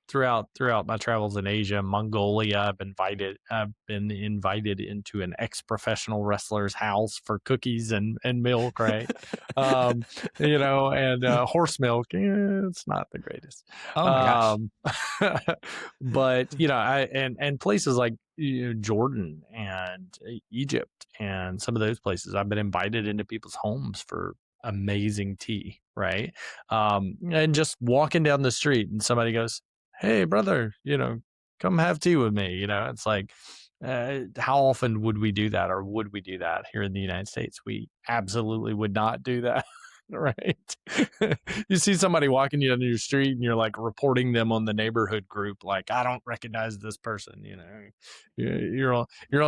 throughout my travels in Asia, Mongolia, I've been invited into an ex-professional wrestler's house for cookies and milk, right? Um, and horse milk, it's not the greatest. Oh my gosh. Um, but and places like Jordan and Egypt and some of those places, I've been invited into people's homes for amazing tea, right? And just walking down the street and somebody goes, "Hey, brother, come have tea with me." It's like, how often would we do that, or would we do that here in the United States? We absolutely would not do that. Right. You see somebody walking you down your street and you're like reporting them on the neighborhood group, like, I don't recognize this person. You're on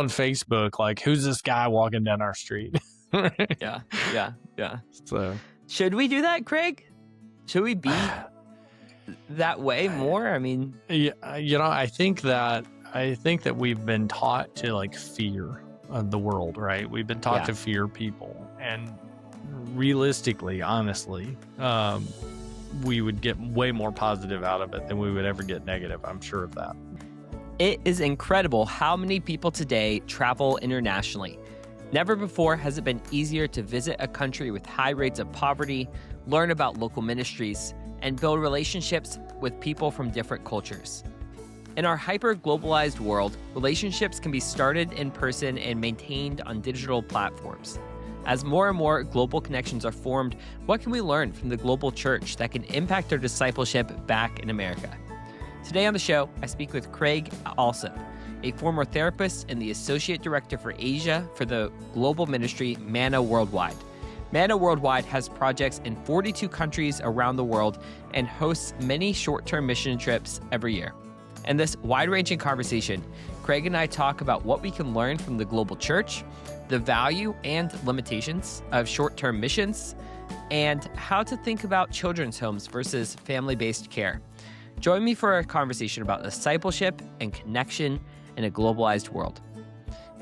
Facebook, like, who's this guy walking down our street? Right? Yeah. So Should we do that, Craig? Should we be that way more? I mean, yeah, I think that we've been taught to like fear the world, right? We've been taught to fear people, and realistically, honestly, we would get way more positive out of it than we would ever get negative. I'm sure of that. it is incredible how many people today travel internationally. Never before has it been easier to visit a country with high rates of poverty, learn about local ministries, and build relationships with people from different cultures. In our hyper-globalized world, relationships can be started in person and maintained on digital platforms. As more and more global connections are formed, what can we learn from the global church that can impact our discipleship back in America? Today on the show, I speak with Craig Alsup, a former therapist and the Associate Director for Asia for the global ministry Manna Worldwide. Manna Worldwide has projects in 42 countries around the world and hosts many short-term mission trips every year. In this wide-ranging conversation, Craig and I talk about what we can learn from the global church, the value and limitations of short-term missions, and how to think about children's homes versus family-based care. Join me for a conversation about discipleship and connection in a globalized world.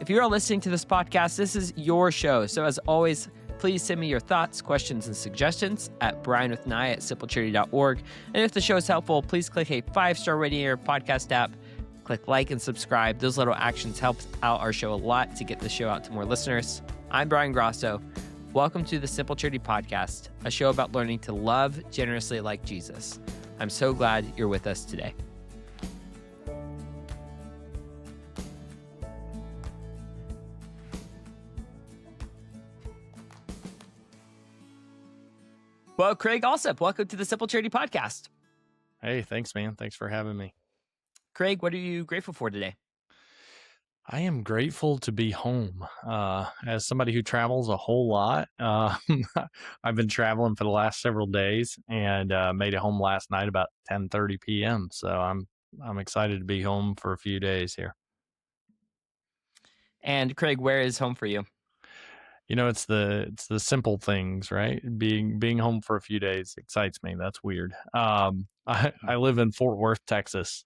If you are listening to this podcast, this is your show. So as always, please send me your thoughts, questions, and suggestions at brianwithnye@simplecharity.org. And if the show is helpful, please click a 5-star rating in your podcast app. Click like and subscribe. Those little actions help out our show a lot to get the show out to more listeners. I'm Brian Grosso. Welcome to the Simple Charity Podcast, a show about learning to love generously like Jesus. I'm so glad you're with us today. Well, Craig Alsup, welcome to the Simple Charity Podcast. Hey, thanks, man. Thanks for having me. Craig, what are you grateful for today? I am grateful to be home. As somebody who travels a whole lot, I've been traveling for the last several days and made it home last night about 10:30 p.m. So I'm excited to be home for a few days here. And Craig, where is home for you? It's the simple things, right? Being home for a few days excites me. That's weird. I live in Fort Worth, Texas.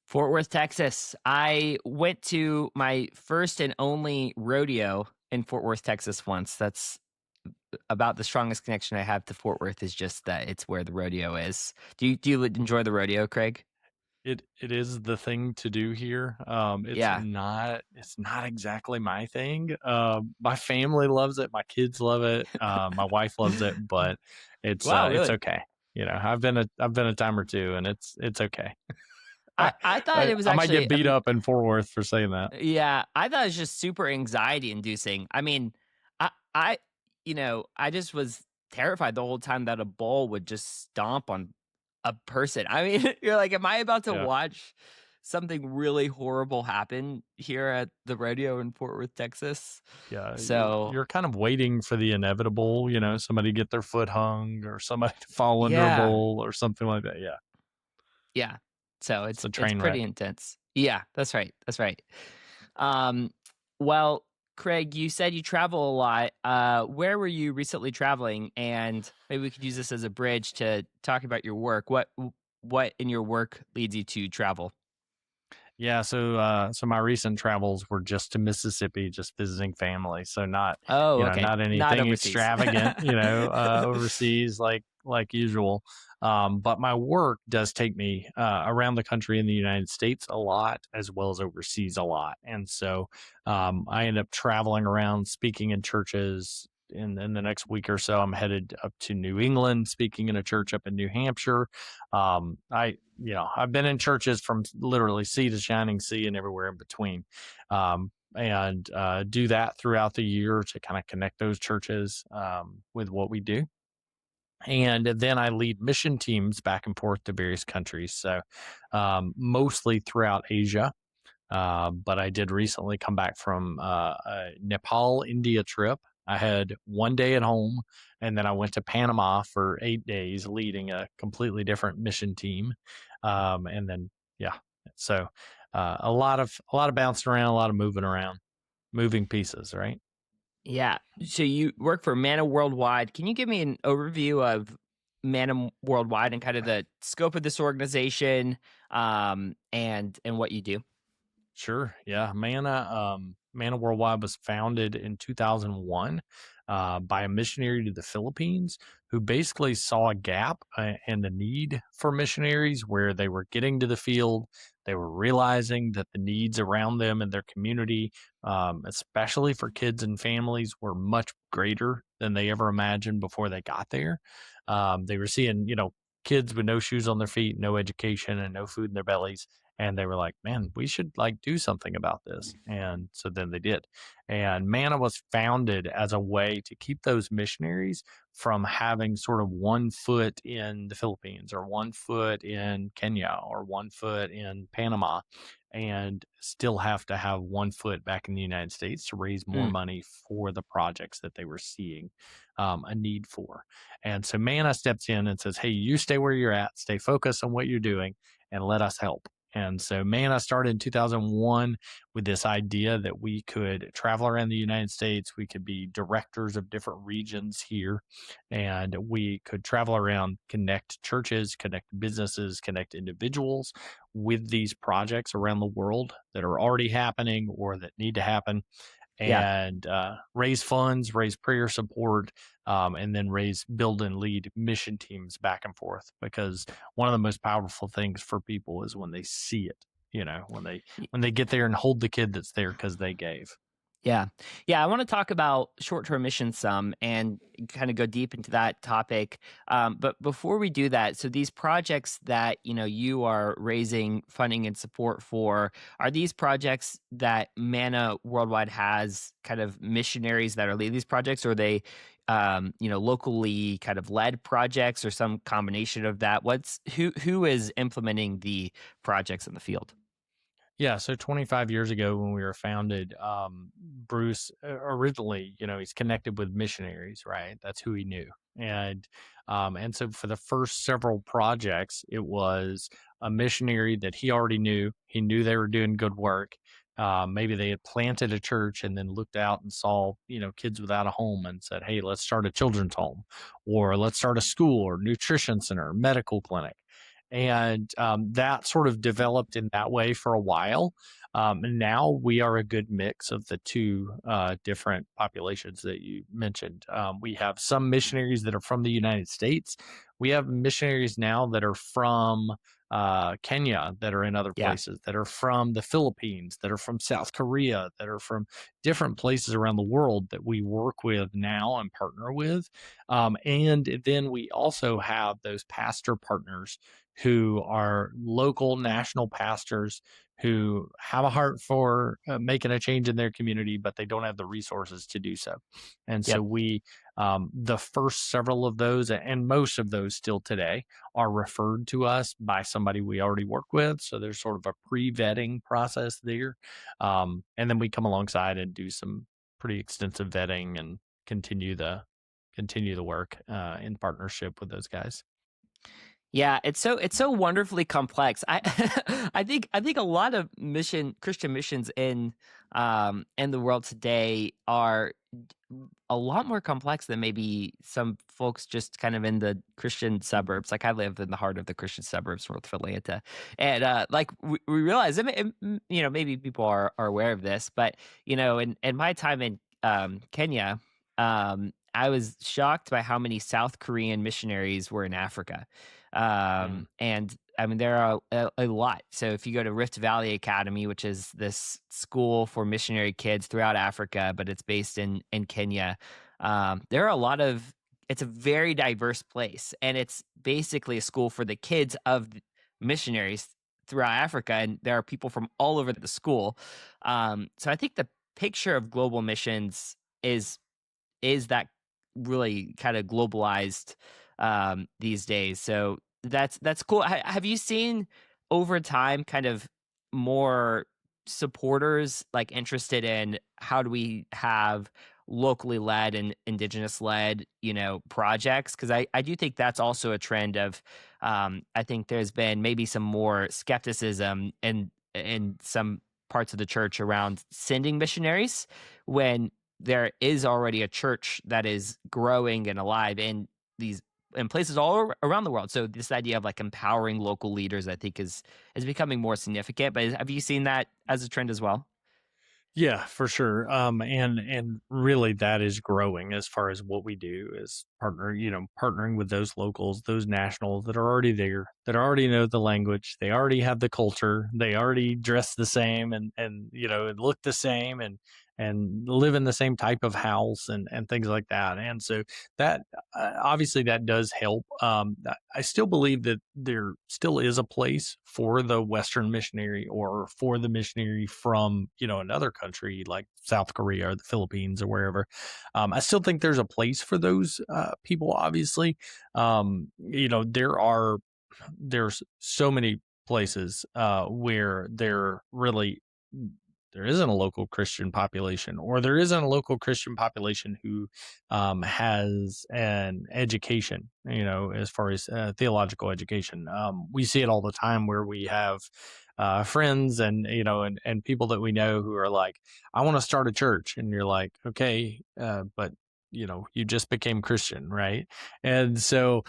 Fort Worth, Texas. I went to my first and only rodeo in Fort Worth, Texas once. That's about the strongest connection I have to Fort Worth, is just that it's where the rodeo is. Do you enjoy the rodeo, Craig? It is the thing to do here. It's not exactly my thing. My family loves it. My kids love it. My wife loves it, but it's Really? it's okay. I've been a time or two, and it's okay. I thought it was actually, I might get beat up in Fort Worth for saying that. Yeah, I thought it was just super anxiety inducing. I mean, I just was terrified the whole time that a bull would just stomp on a person. I mean, you're like, am I about to watch something really horrible happen here at the rodeo in Fort Worth, Texas? Yeah. So you're kind of waiting for the inevitable, somebody get their foot hung or somebody fall under a bull or something like that. Yeah. Yeah. So it's a train pretty wreck. intense. Yeah, that's right. Well, Craig, you said you travel a lot. Where were you recently traveling? And maybe we could use this as a bridge to talk about your work. What in your work leads you to travel? Yeah, so my recent travels were just to Mississippi, just visiting family. So not not anything Not extravagant, overseas like usual. But my work does take me around the country in the United States a lot, as well as overseas a lot. And so I end up traveling around speaking in churches. In the next week or so, I'm headed up to New England, speaking in a church up in New Hampshire. I've been in churches from literally sea to shining sea and everywhere in between. And do that throughout the year to kind of connect those churches with what we do. And then I lead mission teams back and forth to various countries. So mostly throughout Asia. But I did recently come back from a Nepal, India trip. I had one day at home, and then I went to Panama for 8 days, leading a completely different mission team. And then, yeah, so a lot of bouncing around, a lot of moving around, moving pieces, right? Yeah. So you work for Manna Worldwide. Can you give me an overview of Manna Worldwide and kind of the scope of this organization, and what you do? Sure. Yeah. Manna Worldwide was founded in 2001 by a missionary to the Philippines who basically saw a gap and a need for missionaries where they were getting to the field. They were realizing that the needs around them and their community, especially for kids and families, were much greater than they ever imagined before they got there. They were seeing, kids with no shoes on their feet, no education, and no food in their bellies, and they were like, man, we should like do something about this. And so then they did. And Manna was founded as a way to keep those missionaries from having sort of one foot in the Philippines or one foot in Kenya or one foot in Panama and still have to have one foot back in the United States to raise more Mm, money for the projects that they were seeing a need for. And so Manna steps in and says, hey, you stay where you're at, stay focused on what you're doing, and let us help. And so Manna started in 2001 with this idea that we could travel around the United States. We could be directors of different regions here, and we could travel around, connect churches, connect businesses, connect individuals with these projects around the world that are already happening or that need to happen, yeah. and raise funds, raise prayer support, and then build and lead mission teams back and forth. Because one of the most powerful things for people is when they see it. When they get there and hold the kid that's there because they gave. Yeah. Yeah, I wanna talk about short-term missions some and kinda go deep into that topic, but before we do that, so these projects that, you are raising funding and support for, are these projects that Manna Worldwide has kind of missionaries that are leading these projects, or are they, locally kind of led projects or some combination of that? Who is implementing the projects in the field? Yeah, so 25 years ago when we were founded, Bruce originally, he's connected with missionaries, right? That's who he knew. And so for the first several projects, it was a missionary that he already knew. He knew they were doing good work. Maybe they had planted a church and then looked out and saw, kids without a home and said, "Hey, let's start a children's home, or let's start a school or nutrition center, medical clinic." And that sort of developed in that way for a while. And now we are a good mix of the two different populations that you mentioned. We have some missionaries that are from the United States. We have missionaries now that are from Kenya, that are in other Yeah. places, that are from the Philippines, that are from South Korea, that are from different places around the world that we work with now and partner with. And then we also have those pastor partners who are local national pastors who have a heart for making a change in their community, but they don't have the resources to do so. And so Yep. the first several of those, and most of those still today, are referred to us by somebody we already work with. So there's sort of a pre-vetting process there. And then we come alongside and do some pretty extensive vetting and continue the work in partnership with those guys. Yeah, it's so wonderfully complex. I I think a lot of Christian missions in the world today are a lot more complex than maybe some folks just kind of in the Christian suburbs. Like I live in the heart of the Christian suburbs, north of Atlanta, and like we realize, maybe people are aware of this, but in my time in Kenya, I was shocked by how many South Korean missionaries were in Africa. Mm. And I mean, there are a lot. So if you go to Rift Valley Academy, which is this school for missionary kids throughout Africa, but it's based in Kenya, there are a lot of. It's a very diverse place, and it's basically a school for the kids of missionaries throughout Africa, and there are people from all over the school. So I think the picture of global missions is is that really kind of globalized these days. So that's cool. Have you seen over time kind of more supporters like interested in how do we have locally led and indigenous led projects, because I do think that's also a trend of I think there's been maybe some more skepticism in some parts of the church around sending missionaries when there is already a church that is growing and alive these in places around the world. So this idea of like empowering local leaders, I think, is becoming more significant. But have you seen that as a trend as well? Yeah, for sure. And really that is growing as far as what we do is partnering with those locals, those nationals that are already there, that already know the language, they already have the culture, they already dress the same and look the same and live in the same type of house and things like that. And so that obviously that does help. I still believe that there still is a place for the Western missionary or for the missionary from another country like South Korea or the Philippines or wherever. I still think there's a place for those people. Obviously, there's so many places where there isn't a local Christian population, or there isn't a local Christian population who has an education, as far as theological education. We see it all the time where we have friends and people that we know who are like, I want to start a church. And you're like, okay, but you just became Christian, right? And so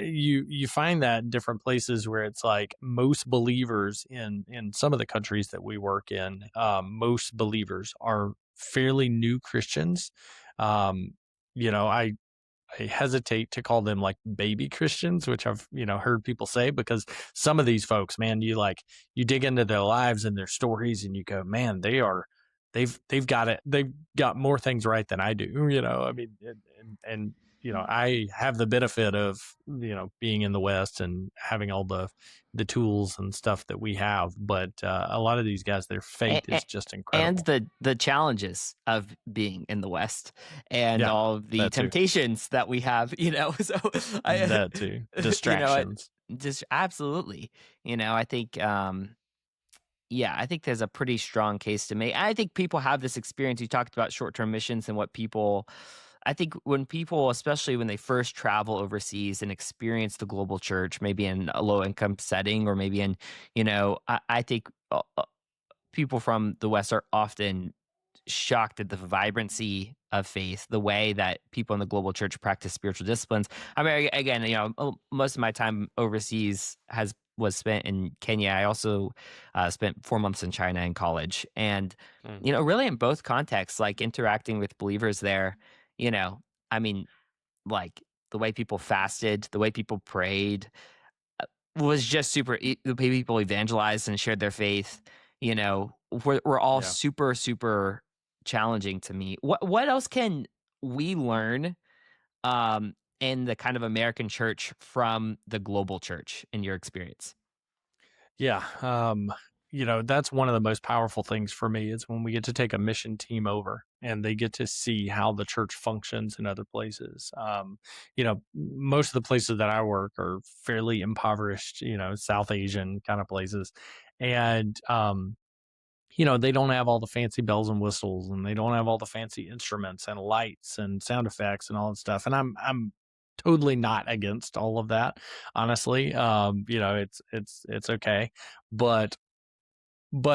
you find that in different places where it's like most believers in some of the countries that we work in, most believers are fairly new Christians. Um, I hesitate to call them like baby Christians, which I've heard people say, because some of these folks, man, you dig into their lives and their stories, and you go, man, they've got it, they've got more things right than I do, I mean, and I have the benefit of being in the West and having all the tools and stuff that we have, but a lot of these guys, their faith A- is just and incredible. the challenges of being in the West and Yeah, all of the that too, temptations that we have, so I, that too, you know, I, distractions. just absolutely, I think, yeah, I think there's a pretty strong case to make. I think people have this experience. You talked about short-term missions and what people, I think when people, especially when they first travel overseas and experience the global church, maybe in a low income setting or maybe in, I think people from the West are often shocked at the vibrancy of faith, the way that people in the global church practice spiritual disciplines. I mean, again, most of my time overseas has was spent in Kenya. I also spent 4 months in China in college, and Mm, really in both contexts, like interacting with believers there. You know, I mean, like the way people fasted, the way people prayed, was just super the way people evangelized and shared their faith, were all yeah. super, super challenging to me. What else can we learn, in the kind of American church from the global church in your experience? Yeah, that's one of the most powerful things for me is when we get to take a mission team over and they get to see how the church functions in other places. Most of the places that I work are fairly impoverished, South Asian kind of places. And they don't have all the fancy bells and whistles, and they don't have all the fancy instruments and lights and sound effects and all that stuff. And I'm totally not against all of that, honestly. It's okay, but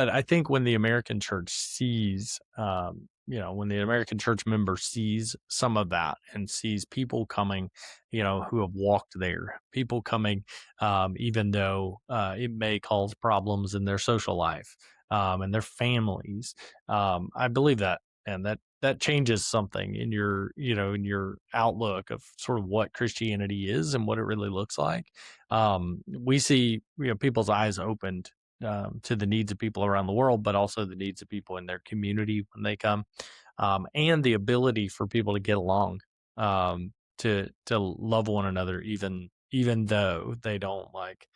I think when the American church sees, when the American church member sees some of that and sees people coming, who have walked there, people coming, even though it may cause problems in their social life and their families. I believe that. and that changes something in your, in your outlook of sort of what Christianity is and what it really looks like. We see, people's eyes opened to the needs of people around the world, but also the needs of people in their community when they come, and the ability for people to get along, to love one another, even though they don't like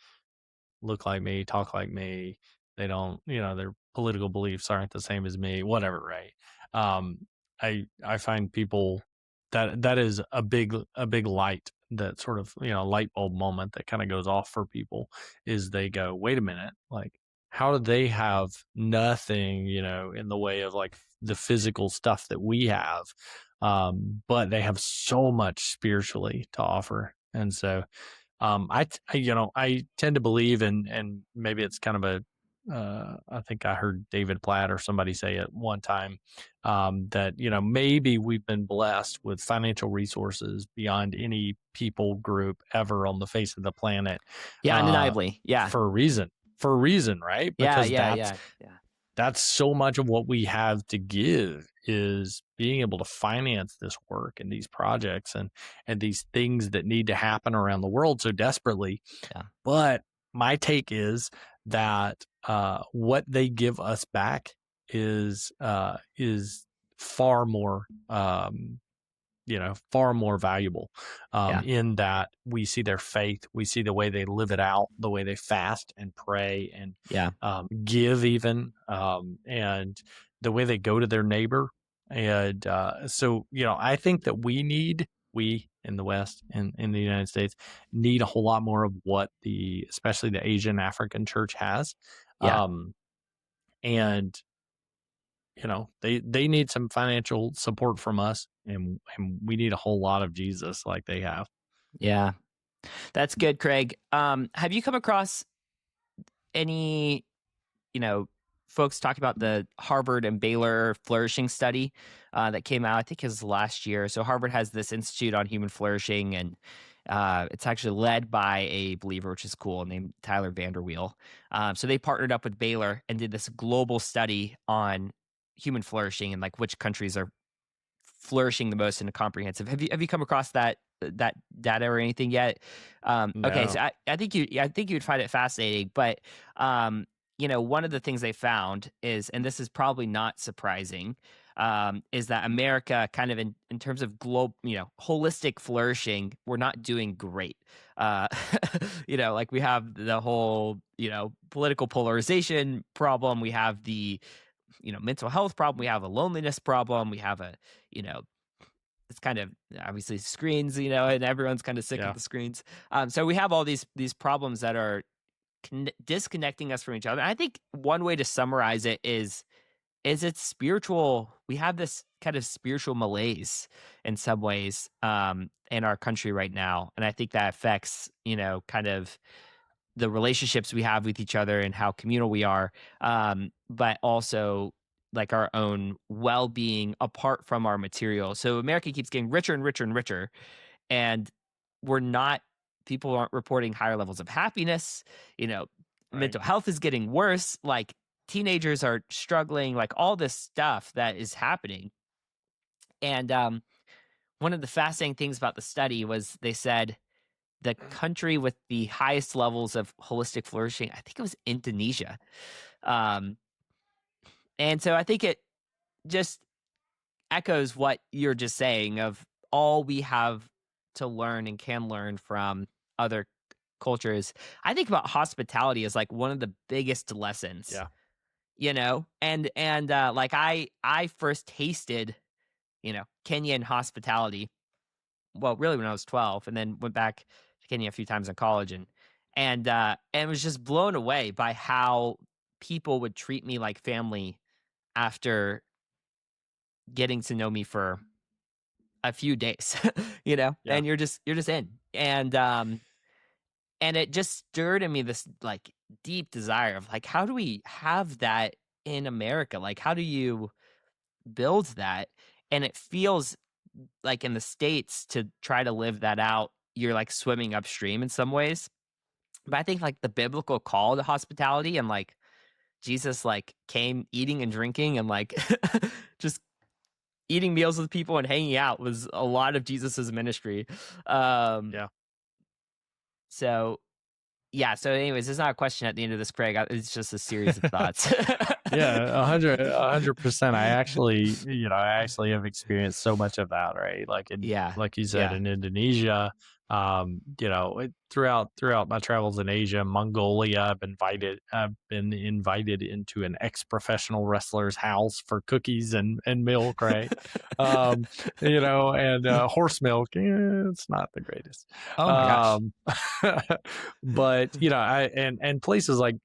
look like me, talk like me. They don't, their political beliefs aren't the same as me, whatever, right? Um, I find people that is a big light, that sort of, light bulb moment that kind of goes off for people, is they go, wait a minute, like how do they have nothing, in the way of like the physical stuff that we have, but they have so much spiritually to offer. And so I tend to believe, and maybe it's kind of I think I heard David Platt or somebody say at one time, that, maybe we've been blessed with financial resources beyond any people group ever on the face of the planet, Yeah, uh, undeniably. Yeah. for a reason, right? Yeah, Because yeah, that's yeah, yeah. that's so much of what we have to give, is being able to finance this work and these projects, and these things that need to happen around the world so desperately. Yeah. But my take is that what they give us back is far more, far more valuable, Yeah. in that we see their faith, we see the way they live it out, the way they fast and pray and, Yeah. give even, and the way they go to their neighbor. And so, I think that we in the West and in the United States need a whole lot more of what especially the Asian African church has. Yeah. Um, and they need some financial support from us, and we need a whole lot of Jesus like they have. Yeah. That's good, Craig. Have you come across any, you know, folks talking about the Harvard and Baylor flourishing study that came out? I think it was last year. So Harvard has this Institute on Human Flourishing, and it's actually led by a believer, which is cool, named Tyler Vanderweel. So they partnered up with Baylor and did this global study on human flourishing and like which countries are flourishing the most in a comprehensive. Have you come across that data or anything yet? Okay, so No. I think you'd find it fascinating, but one of the things they found is, and this is probably not surprising, is that America, kind of in terms of global, holistic flourishing, we're not doing great. Uh, like we have the whole, political polarization problem. We have the mental health problem. We have a loneliness problem. We have a, you know, it's kind of obviously screens, and everyone's kind of sick of Yeah. the screens. So we have all these problems that are disconnecting us from each other. And I think one way to summarize it is it's spiritual. We have this kind of spiritual malaise in some ways in our country right now, and I think that affects kind of the relationships we have with each other and how communal we are, but also like our own well-being apart from our material. So America keeps getting richer and richer and richer, and we're not people aren't reporting higher levels of happiness. You know, Right. mental health is getting worse. Like teenagers are struggling. Like all this stuff that is happening. And one of the fascinating things about the study was they said the country with the highest levels of holistic flourishing, I think it was Indonesia. Um, and so I think it just echoes what you're just saying of all we have to learn and can learn from other cultures. I think about hospitality as like one of the biggest lessons, Yeah. and like I first tasted, Kenyan hospitality, well, really when I was 12, and then went back to Kenya a few times in college, and was just blown away by how people would treat me like family after getting to know me for a few days, Yeah. and you're just in. And it just stirred in me this like deep desire of like, how do we have that in America? Like, how do you build that? And it feels like in the States to try to live that out, you're like swimming upstream in some ways. But I think like the biblical call to hospitality and like Jesus like came eating and drinking and like just eating meals with people and hanging out was a lot of Jesus's ministry. Um, Yeah. so yeah. So, anyways, it's not a question at the end of this, Craig. It's just a series of thoughts. Yeah, 100%. I actually have experienced so much of that, right? Yeah. Like you said, Yeah. in Indonesia, throughout my travels in Asia, Mongolia, I've been invited into an ex-professional wrestler's house for cookies and milk, right? Um, and horse milk, it's not the greatest. Oh my gosh. Um, but and places like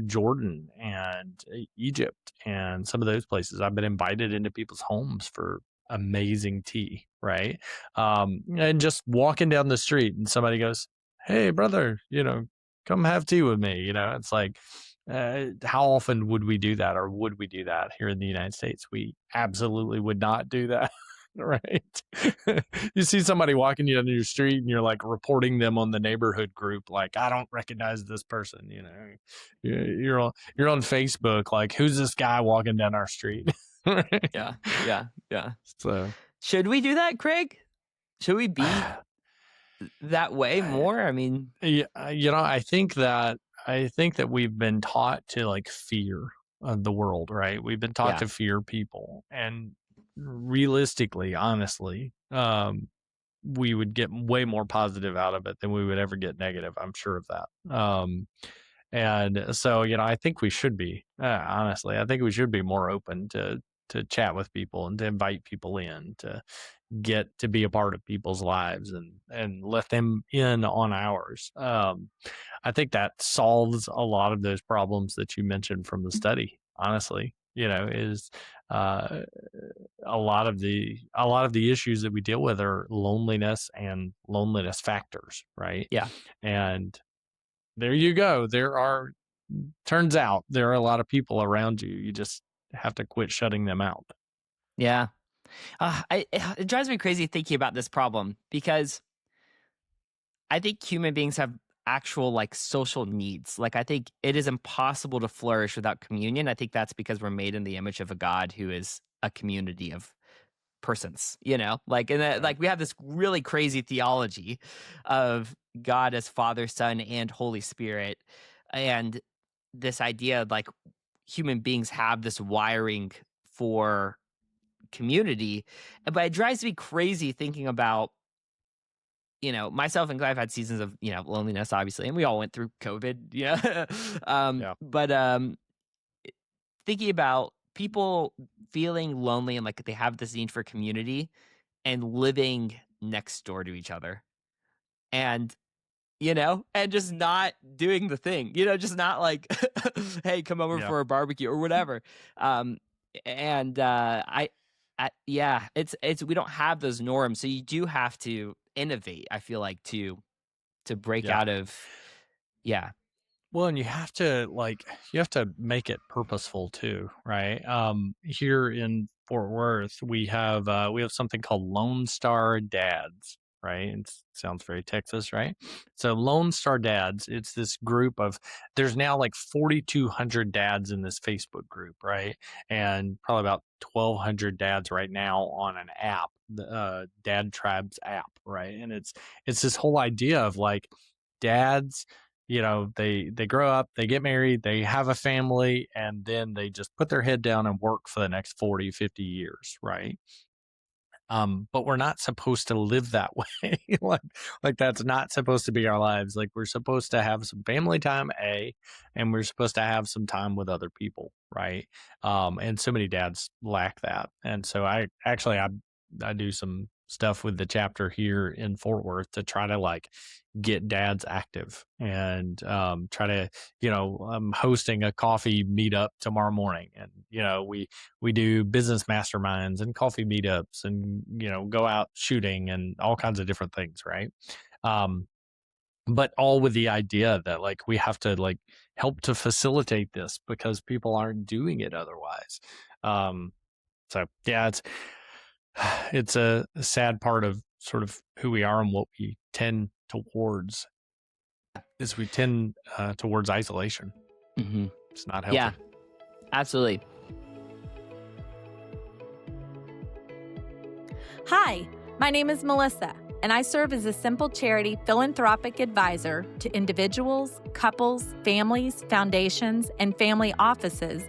Jordan and Egypt and some of those places, I've been invited into people's homes for amazing tea, right? And just walking down the street and somebody goes, "Hey, brother, come have tea with me." It's like, how often would we do that, or would we do that here in the United States? We absolutely would not do that. Right. You see somebody walking you down your street and you're like reporting them on the neighborhood group, like, I don't recognize this person. You're on Facebook, like, who's this guy walking down our street? Right. Yeah. Yeah. Yeah. So Should we do that, Craig? Should we be that way I, more? I mean, yeah, I think that we've been taught to like fear of the world, right? We've been taught yeah. to fear people, and realistically, honestly, we would get way more positive out of it than we would ever get negative. I'm sure of that. And so, I think we should be, honestly, I think we should be more open to chat with people and to invite people in to get to be a part of people's lives and let them in on ours. I think that solves a lot of those problems that you mentioned from the study. Honestly, is uh, a lot of the issues that we deal with are loneliness and loneliness factors, right? Yeah. And there you go. Turns out there are a lot of people around you. You just have to quit shutting them out. Yeah. It drives me crazy thinking about this problem because I think human beings have actual like social needs. Like I think it is impossible to flourish without communion. I think that's because we're made in the image of a God who is a community of persons, like Right. like we have this really crazy theology of God as Father, Son, and Holy Spirit. And this idea of like human beings have this wiring for community. But it drives me crazy thinking about, myself and I've had seasons of, loneliness, obviously, and we all went through COVID, Yeah. but thinking about people feeling lonely and like they have this need for community and living next door to each other. And and just not doing the thing, just not like, hey, come over Yeah. for a barbecue or whatever. Um, and yeah, it's we don't have those norms, so you do have to innovate. I feel like to break Yeah. out of, yeah, Well, and you have to make it purposeful too, right? Here in Fort Worth, we have something called Lone Star Dads, right? It sounds very Texas, right? So Lone Star Dads, it's this group of there's now like 4,200 dads in this Facebook group, right? And probably about 1,200 dads right now on an app, the Dad Tribes app, right? And it's this whole idea of like dads, they grow up, they get married, they have a family, and then they just put their head down and work for the next 40, 50 years, right? But we're not supposed to live that way. like that's not supposed to be our lives. Like we're supposed to have some family time, and we're supposed to have some time with other people, right? And so many dads lack that. And so I do some stuff with the chapter here in Fort Worth to try to like get dads active and try to, I'm hosting a coffee meetup tomorrow morning, and we do business masterminds and coffee meetups, and go out shooting and all kinds of different things, right? um but all with the idea that like we have to like help to facilitate this because people aren't doing it otherwise. So yeah, it's a sad part of sort of who we are and what we tend towards is we tend towards isolation. hmm It's not yeah, healthy. absolutely. Hi, my name is Melissa, and I serve as a Simple Charity philanthropic advisor to individuals, couples, families, foundations, and family offices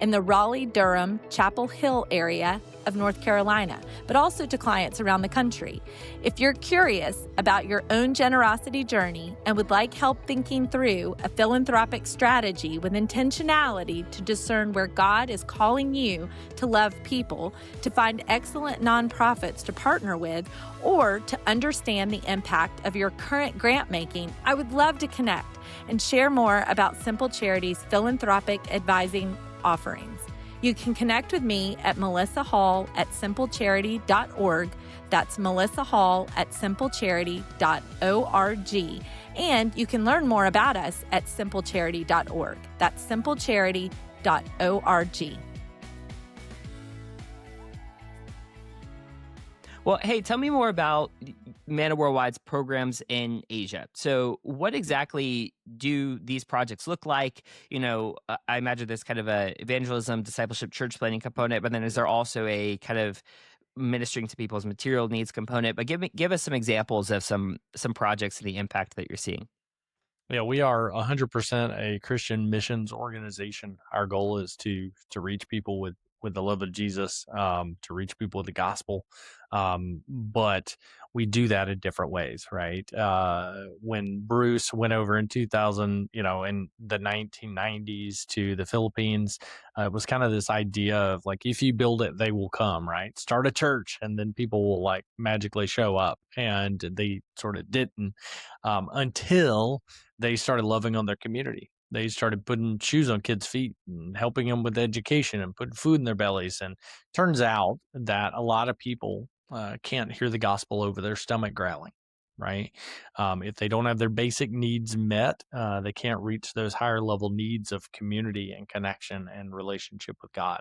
in the Raleigh-Durham, Chapel Hill area of North Carolina, but also to clients around the country. If you're curious about your own generosity journey and would like help thinking through a philanthropic strategy with intentionality to discern where God is calling you to love people, to find excellent nonprofits to partner with, or to understand the impact of your current grant making, I would love to connect and share more about Simple Charity's philanthropic advising offerings. You can connect with me at melissahall@simplecharity.org. That's melissahall@simplecharity.org. And you can learn more about us at simplecharity.org. That's simplecharity.org. Well, hey, tell me more about Manna Worldwide's programs in Asia. So, what exactly do these projects look like? I imagine there's kind of a evangelism, discipleship, church planning component, but then is there also a kind of ministering to people's material needs component? But give us some examples of some projects and the impact that you're seeing. Yeah, we are 100% a Christian missions organization. Our goal is to reach people with the love of Jesus, to reach people with the gospel. But we do that in different ways, right? When Bruce went over in 2000, in the 1990s to the Philippines, it was kind of this idea of like, if you build it, they will come, right? Start a church and then people will like magically show up. And they sort of didn't, until they started loving on their community. They started putting shoes on kids' feet and helping them with education and putting food in their bellies. And turns out that a lot of people can't hear the gospel over their stomach growling, right? If they don't have their basic needs met, they can't reach those higher level needs of community and connection and relationship with God.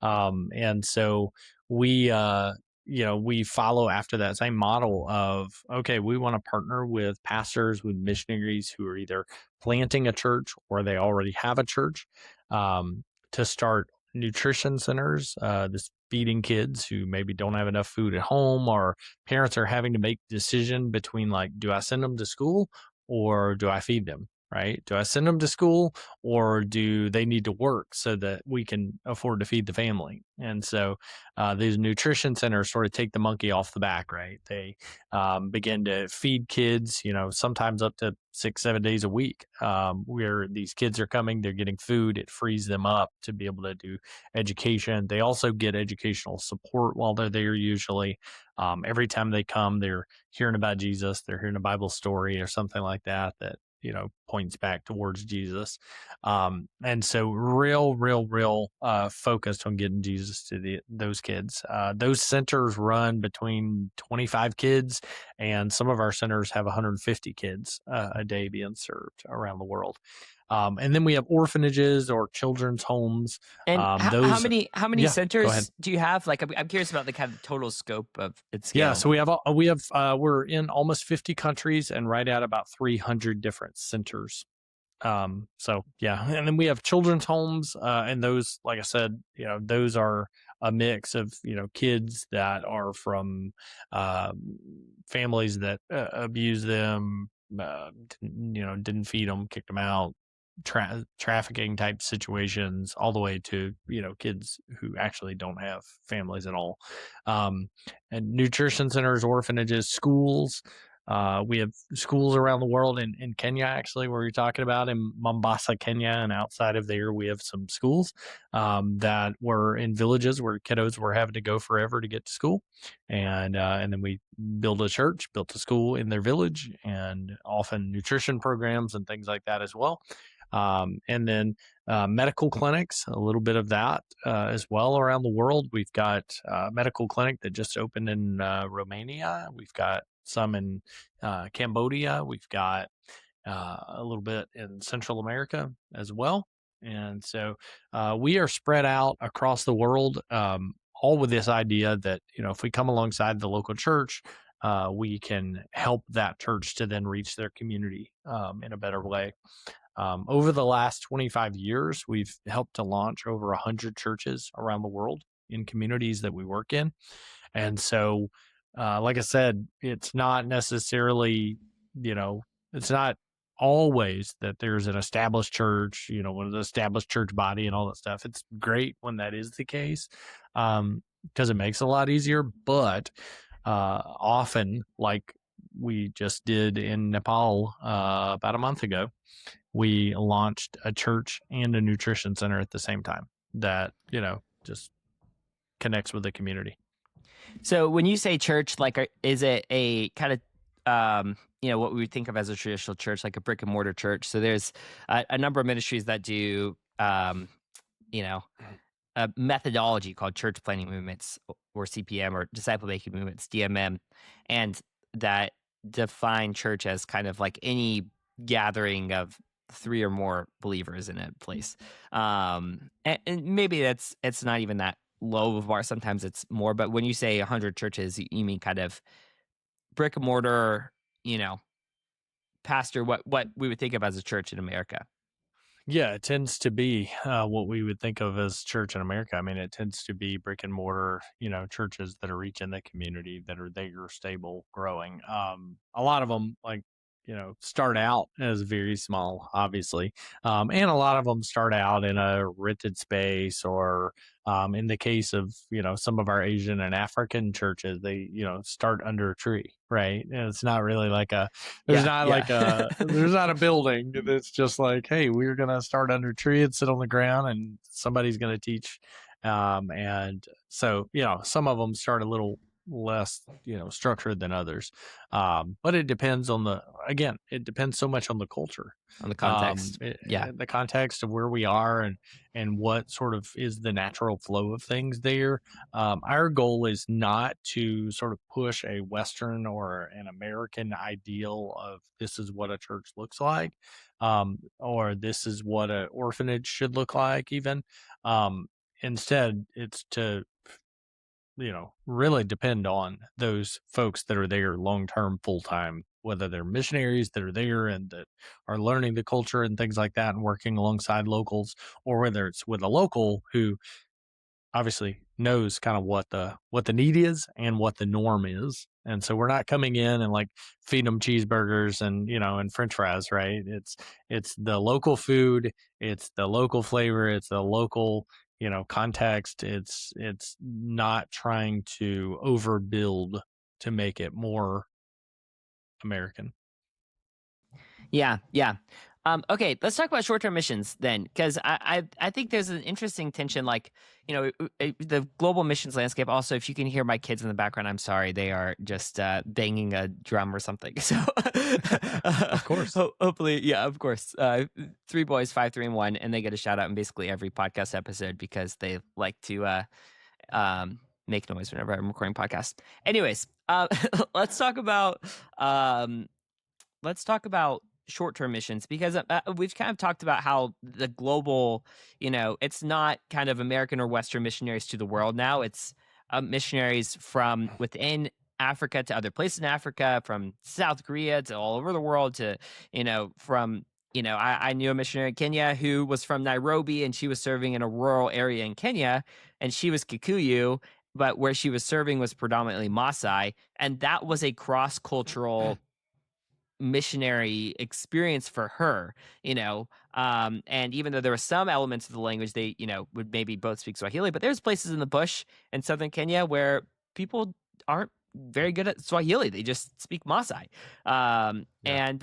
And so we follow after that same model of, okay, we want to partner with pastors, with missionaries who are either planting a church or they already have a church, to start nutrition centers, this feeding kids who maybe don't have enough food at home, or parents are having to make decision between like, do I send them to school or do I feed them? Right? Do I send them to school or do they need to work so that we can afford to feed the family? And so these nutrition centers sort of take the monkey off the back, right? They begin to feed kids, sometimes up to 6-7 days a week, where these kids are coming, they're getting food. It frees them up to be able to do education. They also get educational support while they're there usually. Every time they come, they're hearing about Jesus, they're hearing a Bible story or something like that points back towards Jesus. And so real focused on getting Jesus to those kids. Those centers run between 25 kids, and some of our centers have 150 kids a day being served around the world. And then we have orphanages or children's homes. And how many Yeah, go ahead. centers do you have? Like, I'm curious about the kind of total scope of its scale. Yeah, so we're in almost 50 countries and right at about 300 different centers. So yeah, and then we have children's homes, and those, like I said, those are a mix of kids that are from families that abuse them, didn't feed them, kicked them out, trafficking type situations, all the way to kids who actually don't have families at all. And nutrition centers, orphanages, schools. We have schools around the world in Kenya, actually, where you're talking about, in Mombasa, Kenya, and outside of there, we have some schools that were in villages where kiddos were having to go forever to get to school, and then we built a school in their village, and often nutrition programs and things like that as well. And then medical clinics, a little bit of that as well around the world. We've got a medical clinic that just opened in Romania. We've got some in Cambodia. We've got a little bit in Central America as well. And so we are spread out across the world, all with this idea that, if we come alongside the local church, we can help that church to then reach their community in a better way. Over the last 25 years, we've helped to launch over 100 churches around the world in communities that we work in. And so, like I said, it's not necessarily, you know, it's not always that there's an established church, an established church body and all that stuff. It's great when that is the case, because it makes it a lot easier. But often, like we just did in Nepal about a month ago, we launched a church and a nutrition center at the same time that, just connects with the community. So when you say church, like, is it a kind of, what we would think of as a traditional church, like a brick and mortar church? So there's a number of ministries that do, you know, a methodology called church planting movements, or CPM, or disciple making movements, DMM, and that define church as kind of like any gathering of three or more believers in a place. And maybe it's not even that low of a bar. Sometimes it's more. But when you say 100 churches, you mean kind of brick and mortar, you know, pastor, what we would think of as a church in America. Yeah, it tends to be what we would think of as church in America. I mean, it tends to be brick and mortar, churches that are reaching the community, that are there, stable, growing. A lot of them, like, start out as very small, obviously. And a lot of them start out in a rented space, or in the case of, some of our Asian and African churches, they, start under a tree, right? And it's not really like there's not a building. It's just like, hey, we're going to start under a tree and sit on the ground, and somebody's going to teach. And so, some of them start a little less, structured than others. But it depends it depends so much on the culture, On the context. the context of where we are, and what sort of is the natural flow of things there. Our goal is not to sort of push a Western or an American ideal of this is what a church looks like, or this is what an orphanage should look like even. Instead, it's to really depend on those folks that are there long term, full time, whether they're missionaries that are there and that are learning the culture and things like that and working alongside locals, or whether it's with a local who obviously knows kind of what the need is and what the norm is. And so we're not coming in and like feeding them cheeseburgers and and French fries, right? It's the local food, it's the local flavor, it's the local context. It's not trying to overbuild to make it more American. Yeah. Okay, let's talk about short-term missions then, because I think there's an interesting tension. Like, the global missions landscape. Also, if you can hear my kids in the background, I'm sorry, they are just banging a drum or something. So, Of course, hopefully, yeah, of course. 3 boys, 5, 3, and 1, and they get a shout out in basically every podcast episode because they like to make noise whenever I'm recording podcasts. Anyways, let's talk about short-term missions, because we've kind of talked about how the global, it's not kind of American or Western missionaries to the world now. It's missionaries from within Africa to other places in Africa, from South Korea to all over the world, to, from, I knew a missionary in Kenya who was from Nairobi, and she was serving in a rural area in Kenya, and she was Kikuyu, but where she was serving was predominantly Maasai. And that was a cross-cultural missionary experience for her, and even though there were some elements of the language, they, would maybe both speak Swahili, but there's places in the bush in southern Kenya where people aren't very good at Swahili. They just speak Maasai. And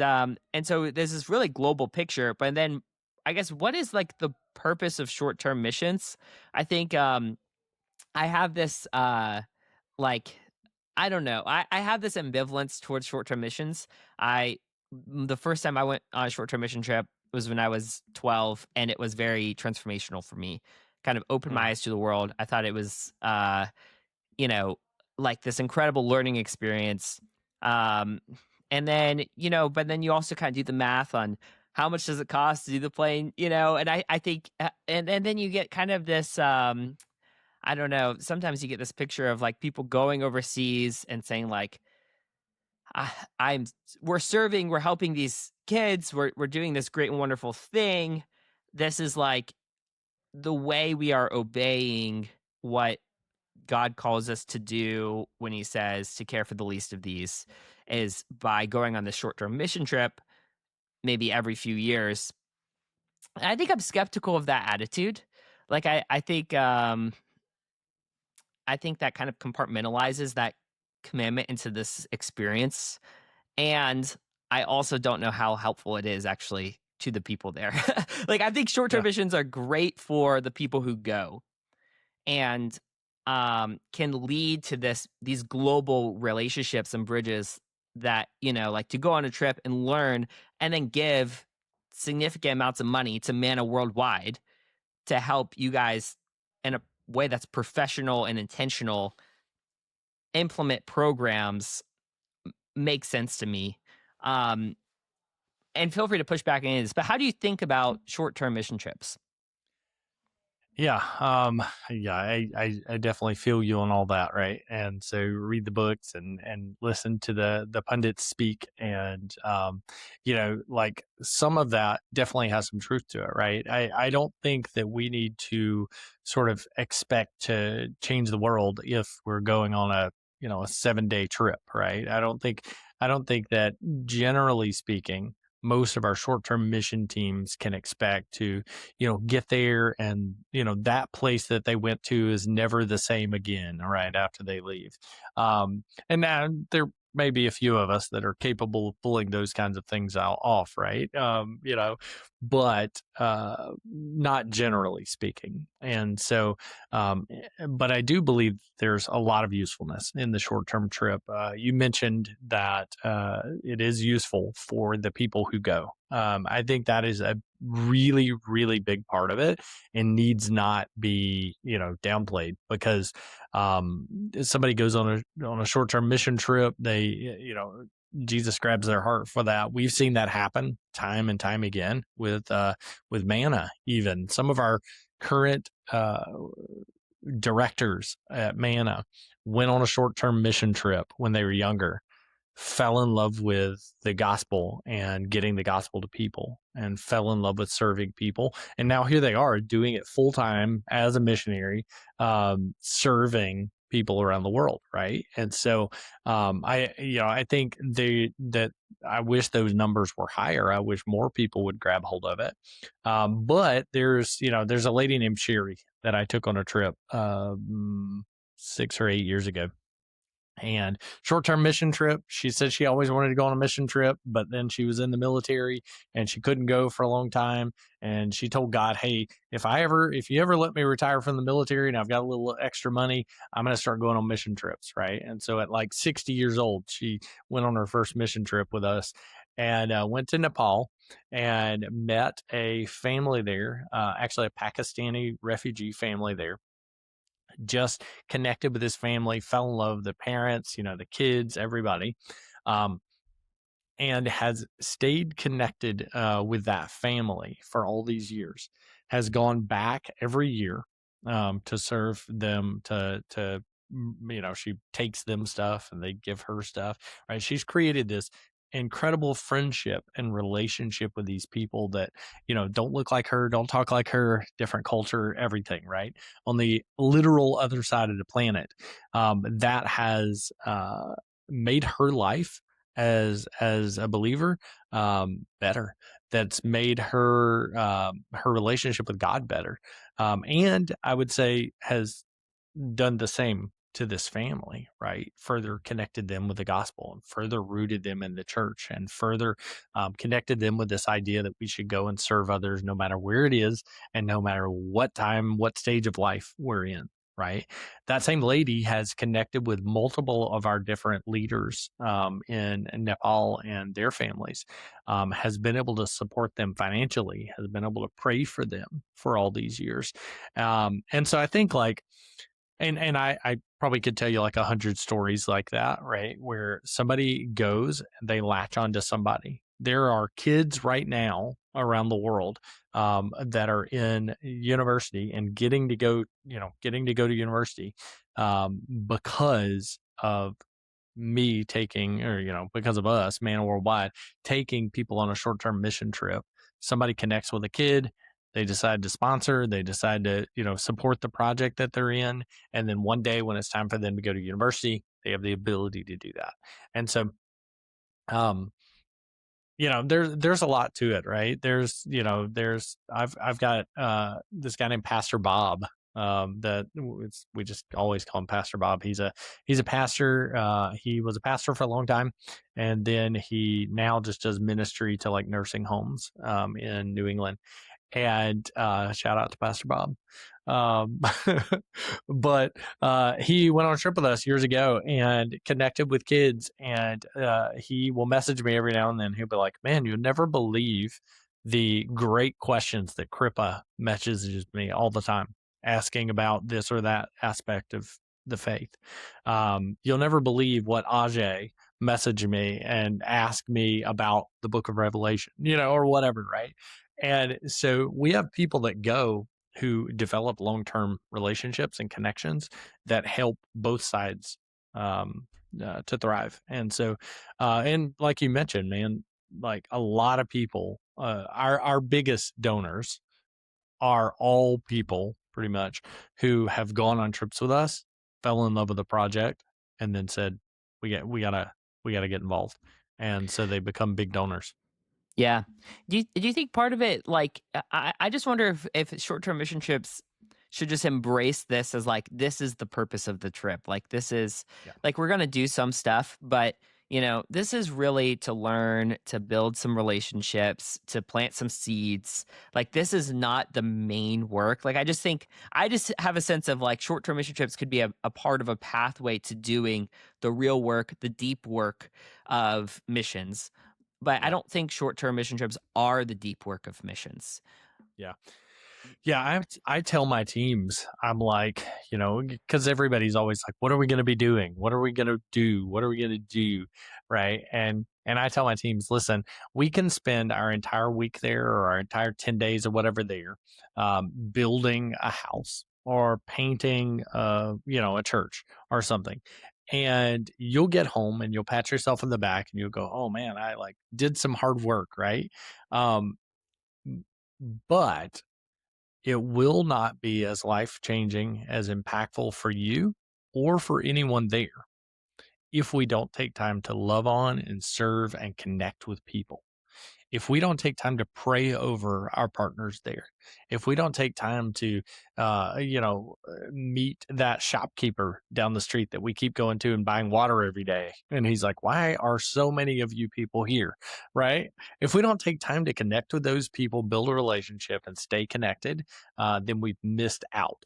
so there's this really global picture. But then I guess, what is like the purpose of short-term missions? I think I have this like, I don't know. I have this ambivalence towards short-term missions. The first time I went on a short-term mission trip was when I was 12, and it was very transformational for me. Kind of opened my eyes to the world. I thought it was, like this incredible learning experience. And then, but then you also kind of do the math on how much does it cost to do the plane, and I think, and then you get kind of this, I don't know. Sometimes you get this picture of like people going overseas and saying like, we're helping these kids. We're doing this great and wonderful thing. This is like the way we are obeying what God calls us to do when he says to care for the least of these is by going on this short-term mission trip maybe every few years. I think I'm skeptical of that attitude. Like I think that kind of compartmentalizes that commandment into this experience. And I also don't know how helpful it is actually to the people there. Like I think short-term Yeah. missions are great for the people who go and can lead to these global relationships and bridges that, like to go on a trip and learn and then give significant amounts of money to Manna Worldwide to help you guys in a way that's professional and intentional implement programs makes sense to me. Um, and feel free to push back into this, but how do you think about short-term mission trips? Yeah, yeah, I definitely feel you on all that, right? And so read the books and listen to the pundits speak, and like some of that definitely has some truth to it, right? I don't think that we need to sort of expect to change the world if we're going on a 7-day trip, right? I don't think that generally speaking, most of our short-term mission teams can expect to get there and, that place that they went to is never the same again, right, after they leave. And now there may be a few of us that are capable of pulling those kinds of things off, right? But not generally speaking. And so, but I do believe there's a lot of usefulness in the short-term trip. You mentioned that it is useful for the people who go. I think that is a really, really big part of it and needs not be, downplayed because somebody goes on a short-term mission trip, they, Jesus grabs their heart for that. We've seen that happen time and time again with Manna. Even some of our current directors at Manna went on a short-term mission trip when they were younger, fell in love with the gospel and getting the gospel to people, and fell in love with serving people. And now here they are doing it full time as a missionary, serving people around the world. Right. And so, I think that I wish those numbers were higher. I wish more people would grab hold of it. But there's a lady named Sherry that I took on a trip, 6 or 8 years ago, and short-term mission trip. She said she always wanted to go on a mission trip, but then she was in the military and she couldn't go for a long time. And she told God, "Hey, if you ever let me retire from the military and I've got a little extra money, I'm going to start going on mission trips." Right. And so at like 60 years old, she went on her first mission trip with us and went to Nepal and met a family there, actually a Pakistani refugee family there, just connected with his family, fell in love with the parents, the kids, everybody, um, and has stayed connected with that family for all these years. Has gone back every year to serve them. She takes them stuff and they give her stuff. Right? She's created this incredible friendship and relationship with these people that don't look like her, don't talk like her, different culture, everything, right, on the literal other side of the planet. That has made her life as a believer better. That's made her relationship with God better, and I would say has done the same to this family, right? Further connected them with the gospel and further rooted them in the church and further connected them with this idea that we should go and serve others no matter where it is and no matter what time, what stage of life we're in. Right. That same lady has connected with multiple of our different leaders in Nepal and their families, has been able to support them financially, has been able to pray for them for all these years. And so I think and I probably could tell you like 100 stories like that, right? Where somebody goes and they latch onto somebody. There are kids right now around the world that are in university and getting to go to university because of me taking, or, because of us, Manna Worldwide, taking people on a short-term mission trip. Somebody connects with a kid, They decide to sponsor, they decide to, support the project that they're in. And then one day when it's time for them to go to university, they have the ability to do that. And so, um, there's a lot to it, right? I've got this guy named Pastor Bob. We just always call him Pastor Bob. He's a pastor. He was a pastor for a long time, and then he now just does ministry to like nursing homes in New England. And shout out to Pastor Bob. Um, but he went on a trip with us years ago and connected with kids. And he will message me every now and then. He'll be like, "Man, you'll never believe the great questions that Kripa messages me all the time, asking about this or that aspect of the faith. You'll never believe what Ajay messaged me and asked me about the book of Revelation, or whatever, right?" And so we have people that go who develop long-term relationships and connections that help both sides to thrive. And so, and like you mentioned, man, like a lot of people, our biggest donors are all people pretty much who have gone on trips with us, fell in love with the project, and then said, we gotta get involved. And so they become big donors. Yeah. Do you think part of it, like, I just wonder if short-term mission trips should just embrace this as like, this is the purpose of the trip. Like, this is Yeah. like, we're going to do some stuff, but this is really to learn, to build some relationships, to plant some seeds. Like, this is not the main work. Like, I just have a sense of like short-term mission trips could be a part of a pathway to doing the real work, the deep work of missions. But I Yeah. don't think short-term mission trips are the deep work of missions. Yeah. Yeah, I tell my teams, I'm like, because everybody's always like, what are we going to be doing? What are we going to do? What are we going to do? Right. And I tell my teams, listen, we can spend our entire week there or our entire 10 days or whatever there, building a house or painting, a church or something. And you'll get home and you'll pat yourself in the back and you'll go, oh man, I like did some hard work. Right. Um, but it will not be as life changing, as impactful for you or for anyone there if we don't take time to love on and serve and connect with people. If we don't take time to pray over our partners there, if we don't take time to, meet that shopkeeper down the street that we keep going to and buying water every day, and he's like, "Why are so many of you people here?" Right? If we don't take time to connect with those people, build a relationship, and stay connected, then we've missed out,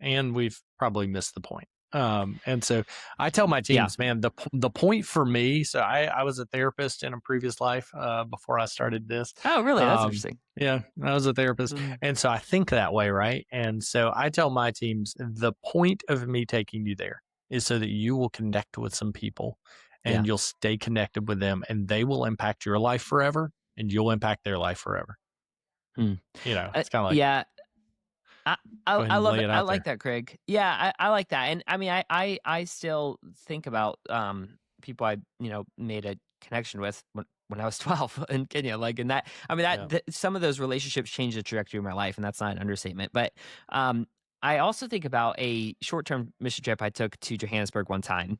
and we've probably missed the point. And so I tell my Yeah. teams, man, the point for me. So I was a therapist in a previous life before I started this. Oh, really? That's interesting. Yeah, I was a therapist, and so I think that way, right? And so I tell my teams the point of me taking you there is so that you will connect with some people, Yeah. and you'll stay connected with them, and they will impact your life forever, and you'll impact their life forever. Hmm. It's kind of like, Yeah. I go ahead I and love lay it. it I out like there. that, Craig. Yeah, I like that. And I mean, I still think about people I made a connection with when I was 12 in Kenya. Like, and that I mean Yeah. some of those relationships changed the trajectory of my life, and that's not an understatement. But I also think about a short-term mission trip I took to Johannesburg one time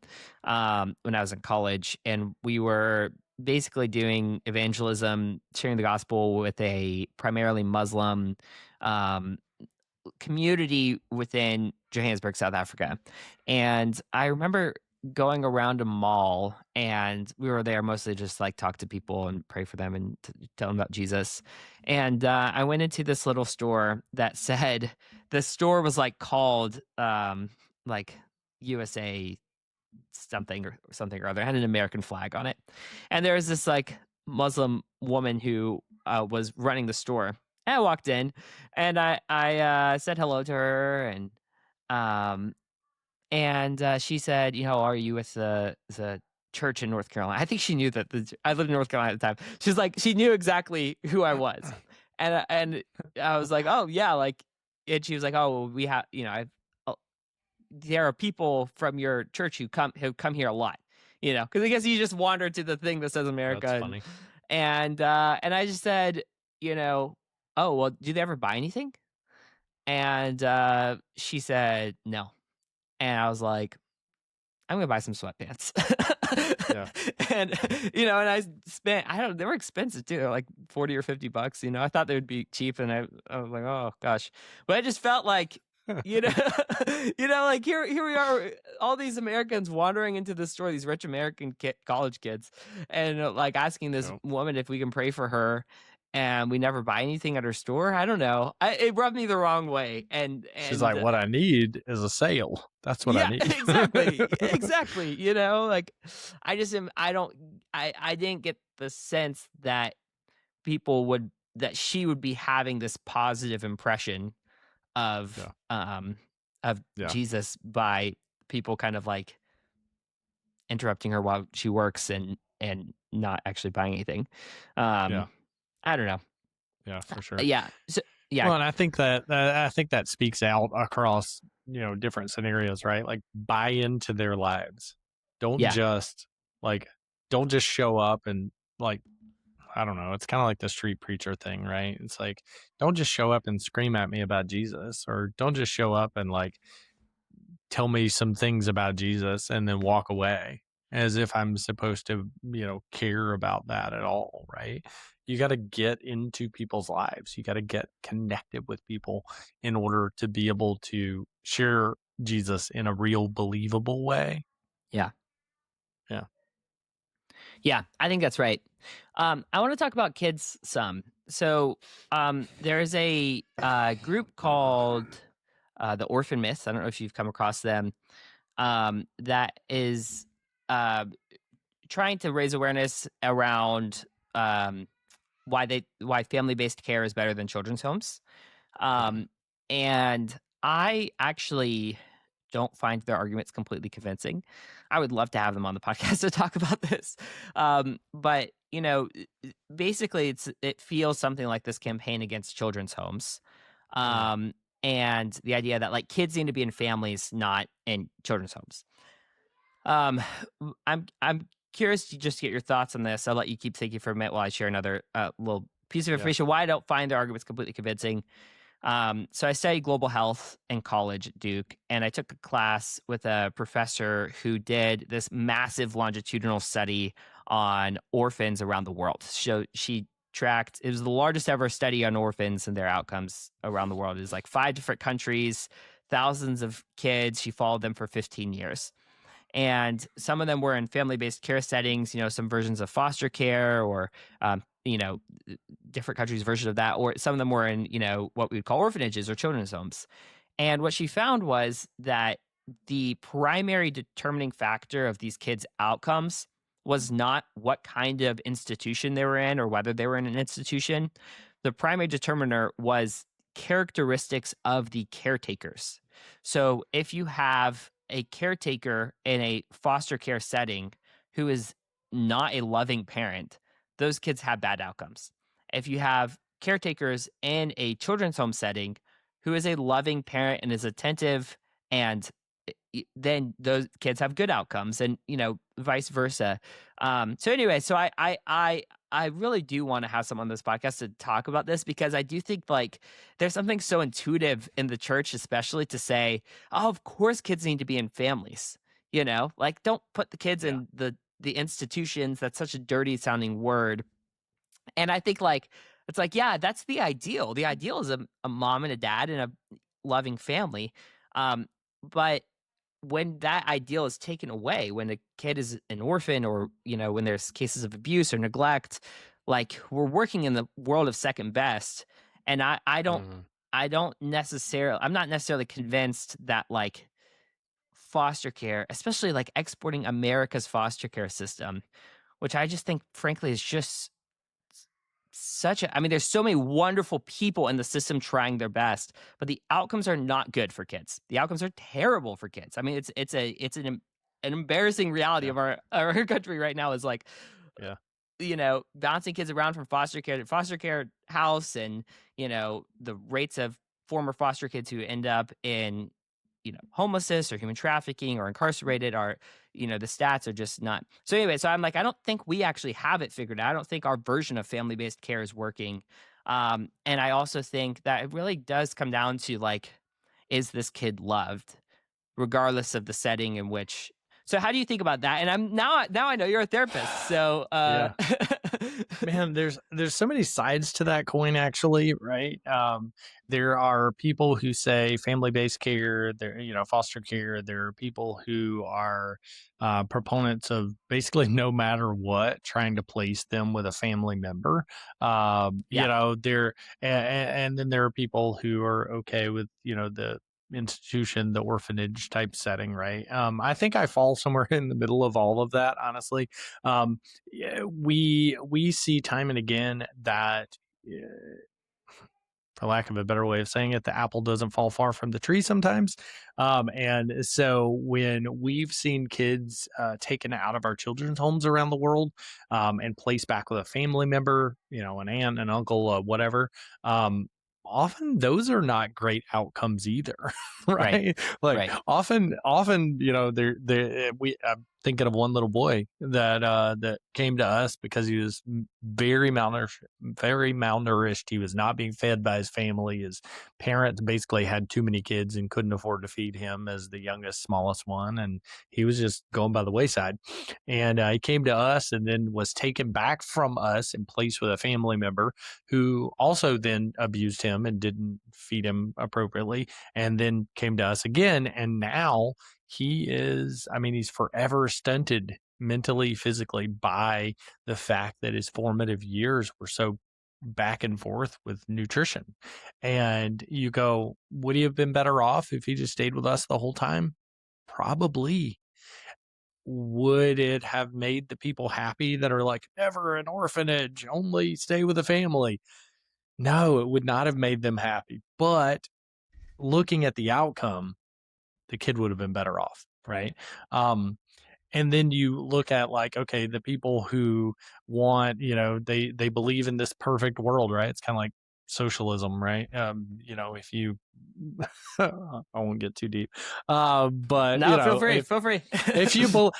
when I was in college, and we were basically doing evangelism, sharing the gospel with a primarily Muslim um, community within Johannesburg, South Africa. And I remember going around a mall, and we were there mostly just like talk to people and pray for them and tell them about Jesus. And I went into this little store that said the store was like called like USA something or something or other. It had an American flag on it. And there was this like Muslim woman who was running the store. And I walked in and I said hello to her, um and she said, are you with the church in North Carolina? I think she knew that I lived in North Carolina at the time. She's like, she knew exactly who I was. And I was like, oh yeah, like, and she was like, oh, well, we have, there are people from your church who come here a lot, because I guess you just wandered to the thing that says America, That's funny. and I just said, you know, "Oh, well, do they ever buy anything?" And she said, "No." And I was like, I'm gonna buy some sweatpants. Yeah. And and I spent, I don't know, they were expensive too. They're like 40 or $50. I thought they would be cheap, and I was like, oh gosh. But I just felt like, you know, like here we are, all these Americans wandering into the store, these rich American college kids, and like asking this Yep. woman if we can pray for her, and we never buy anything at her store. I don't know. It rubbed me the wrong way, She's like, "What I need is a sale. That's what I yeah, need." exactly. Exactly. Like I just am I don't I didn't get the sense that that she would be having this positive impression Yeah. of Yeah. Jesus by people kind of like interrupting her while she works and not actually buying anything. Yeah. Um I don't know. Yeah, for sure. Yeah. So yeah. Well, and I think that speaks out across, different scenarios, right? Like buy into their lives. Don't Yeah. just like don't just show up and like I don't know, it's kind of like the street preacher thing, right? It's like don't just show up and scream at me about Jesus, or don't just show up and like tell me some things about Jesus and then walk away as if I'm supposed to, care about that at all, right? You got to get into people's lives. You got to get connected with people in order to be able to share Jesus in a real believable way. Yeah. Yeah. Yeah, I think that's right. I want to talk about kids some. So there's a group called the Orphan Myth. I don't know if you've come across them. That is uh, trying to raise awareness around why family based care is better than children's homes. Okay. And I actually don't find their arguments completely convincing. I would love to have them on the podcast to talk about this. But basically it feels something like this campaign against children's homes. Mm. Um, and the idea that like kids need to be in families, not in children's homes. Um, I'm curious to just get your thoughts on this. I'll let you keep thinking for a minute while I share another little piece of Yeah. information why I don't find their arguments completely convincing. So I studied global health in college at Duke, and I took a class with a professor who did this massive longitudinal study on orphans around the world. So she tracked, it was the largest ever study on orphans and their outcomes around the world. It was like 5 different countries, thousands of kids. She followed them for 15 years. And some of them were in family-based care settings, some versions of foster care or, different countries' version of that, or some of them were in, what we would call orphanages or children's homes. And what she found was that the primary determining factor of these kids' outcomes was not what kind of institution they were in or whether they were in an institution. The primary determiner was characteristics of the caretakers. So if you have a caretaker in a foster care setting who is not a loving parent, those kids have bad outcomes. If you have caretakers in a children's home setting who is a loving parent and is attentive, and then those kids have good outcomes, and vice versa. So anyway, so I really do want to have someone on this podcast to talk about this, because I do think like there's something so intuitive in the church, especially to say, oh, of course kids need to be in families, like don't put the kids Yeah. in the institutions. That's such a dirty sounding word. And I think like, it's like, yeah, that's the ideal. The ideal is a mom and a dad and a loving family. But when that ideal is taken away, when a kid is an orphan, or when there's cases of abuse or neglect, like we're working in the world of second best. And Mhm. I'm not necessarily convinced that like foster care, especially like exporting America's foster care system, which I just think frankly is just I mean, there's so many wonderful people in the system trying their best, but the outcomes are not good for kids. The outcomes are terrible for kids. I mean, it's an embarrassing reality Yeah. of our country right now, is like, Yeah. bouncing kids around from foster care to foster care house, and the rates of former foster kids who end up in homelessness or human trafficking or incarcerated are, the stats are just not. So anyway, so I'm like, I don't think we actually have it figured out. I don't think our version of family-based care is working. And I also think that it really does come down to like, is this kid loved, regardless of the setting in which. So how do you think about that? And I'm now I know you're a therapist, so Yeah. Man, there's so many sides to that coin, actually, right? There are people who say family-based care, there, foster care. There are people who are proponents of basically no matter what, trying to place them with a family member. yeah, There, and then there are people who are okay with, the institution, the orphanage type setting, right? I think I fall somewhere in the middle of all of that, honestly. Um, yeah, we see time and again that, for lack of a better way of saying it, the apple doesn't fall far from the tree sometimes. And so when we've seen kids taken out of our children's homes around the world, and placed back with a family member, an aunt, an uncle, whatever, um, often those are not great outcomes either, right, right? Like right. often, I'm thinking of one little boy that came to us because he was very malnourished. He was not being fed by his family. His parents basically had too many kids and couldn't afford to feed him as the youngest, smallest one. And he was just going by the wayside. And he came to us and then was taken back from us and placed with a family member who also then abused him and didn't feed him appropriately. And then came to us again. And now he's forever stunted mentally, physically by the fact that his formative years were so back and forth with nutrition. And you go, would he have been better off if he just stayed with us the whole time? Probably. Would it have made the people happy that are like, never an orphanage, only stay with a family? No, it would not have made them happy. But looking at the outcome, the kid would have been better off, right? And then you look at like, okay, the people who want, they believe in this perfect world, right? It's kind of like socialism, right? If you, I won't get too deep, but No, feel free, if feel free.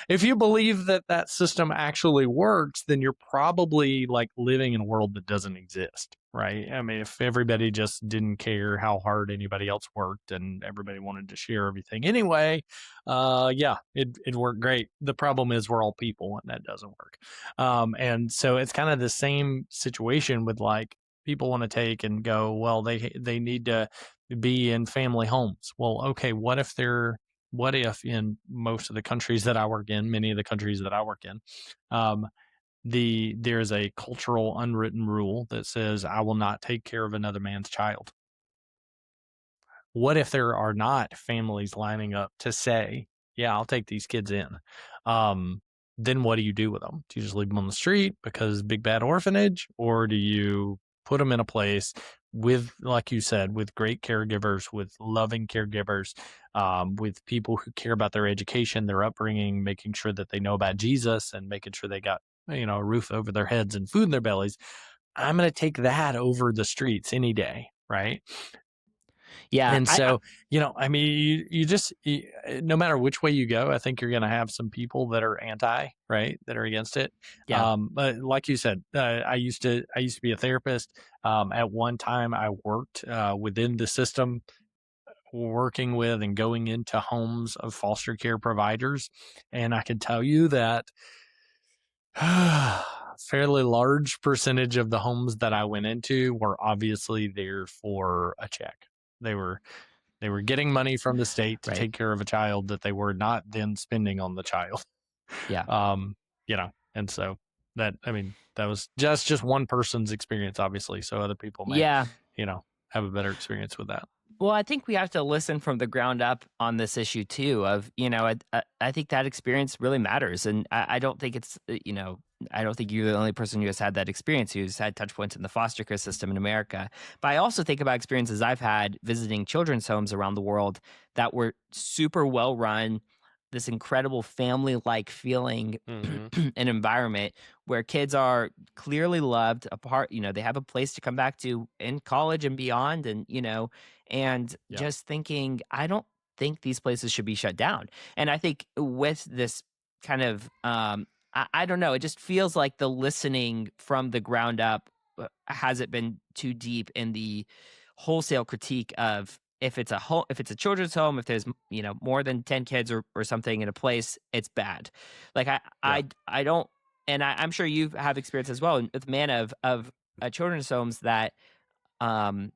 if you believe that system actually works, then you're probably like living in a world that doesn't exist, right? I mean, if everybody just didn't care how hard anybody else worked and everybody wanted to share everything anyway, yeah, it'd work great. The problem is we're all people and that doesn't work. And so it's kind of the same situation with like people want to take and go, well, they need to be in family homes. Well, okay, what if in most of the countries that I work in, many of the countries that I work in, um, there's a cultural unwritten rule that says I will not take care of another man's child. What if there are not families lining up to say, yeah, I'll take these kids in? Um, then what do you do with them? Do you just leave them on the street because big bad orphanage, or do you put them in a place with, like you said, with great caregivers, with loving caregivers, with people who care about their education, their upbringing, making sure that they know about Jesus and making sure they got, a roof over their heads and food in their bellies? I'm going to take that over the streets any day, right? Yeah, And I so, you just, no matter which way you go, I think you're going to have some people that are anti, right, that are against it. yeah, But like you said, I used to be a therapist. At one time, I worked within the system, working with and going into homes of foster care providers, and I can tell you that fairly large percentage of the homes that I went into were obviously there for a check. They were they were getting money from the state to right, take care of a child that they were not then spending on the child. yeah, Um, and so that was just one person's experience, obviously. So other people may, yeah. have a better experience with that. Well, I think we have to listen from the ground up on this issue too. I think that experience really matters, and I don't think I don't think you're the only person who has had that experience who's had touch points in the foster care system in America. But I also think about experiences I've had visiting children's homes around the world that were super well run, this incredible family-like feeling Mm-hmm. an environment where kids are clearly loved apart, they have a place to come back to in college and beyond, and Yeah. just thinking, I don't think these places should be shut down. And I think with this kind of I don't know, it just feels like the listening from the ground up has it been too deep in the wholesale critique of if it's a home, if it's a children's home, if there's more than 10 kids or something in a place, it's bad. Like Yeah. I don't, and I'm sure you have experience as well with Manna of children's homes that um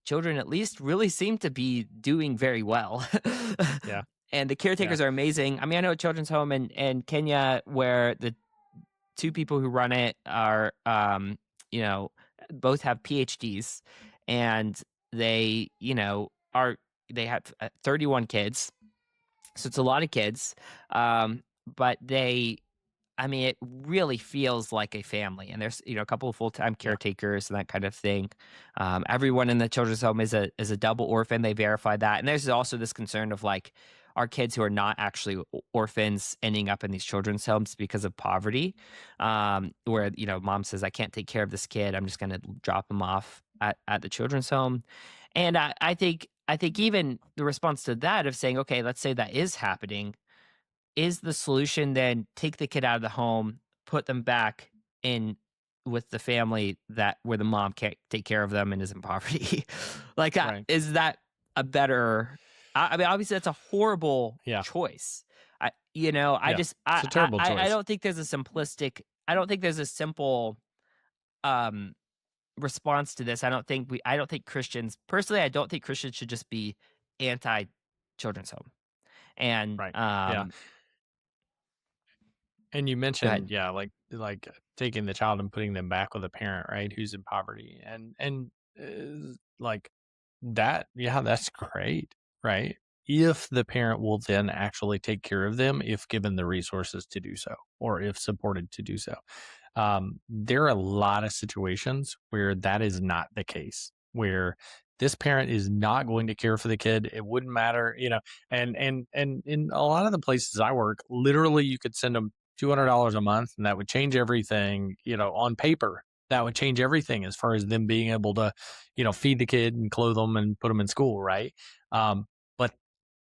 children at least really seem to be doing very well. Yeah. And the Yeah. caretakers are amazing. I mean, I know a children's home in Kenya where the two people who run it are, you know, both have PhDs, and they, they have 31 kids. So it's a lot of kids. But I mean, it really feels like a family, and there's a couple of full time Yeah. caretakers and that kind of thing. Everyone in the children's home is a double orphan. They verify that, and there's also this concern of like our kids who are not actually orphans ending up in these children's homes because of poverty, where mom says I can't take care of this kid. I'm just going to drop him off at the children's home, and I think even the response to that of saying, okay, let's say that is happening, is the solution then take the kid out of the home, put them back in with the family that where the mom can't take care of them and is in poverty? Like, Right. is that a better? I mean, obviously, that's a horrible Yeah. choice. I Yeah. just It's a terrible I choice. don't think there's a simplistic. I don't think there's a simple um response to this. I don't think Christians personally. I don't think Christians should just be anti children's home. And Right. Yeah. And you go ahead. mentioned, yeah, like taking the child and putting them back with a parent, right, who's in poverty, like that. Yeah, that's great, right? If the parent will then actually take care of them, if given the resources to do so, or if supported to do so. There are a lot of situations where that is not the case, where this parent is not going to care for the kid. It wouldn't matter, and in a lot of the places I work, literally you could send them $200 a month, and that would change everything. On paper, that would change everything as far as them being able to, feed the kid and clothe them and put them in school, right? But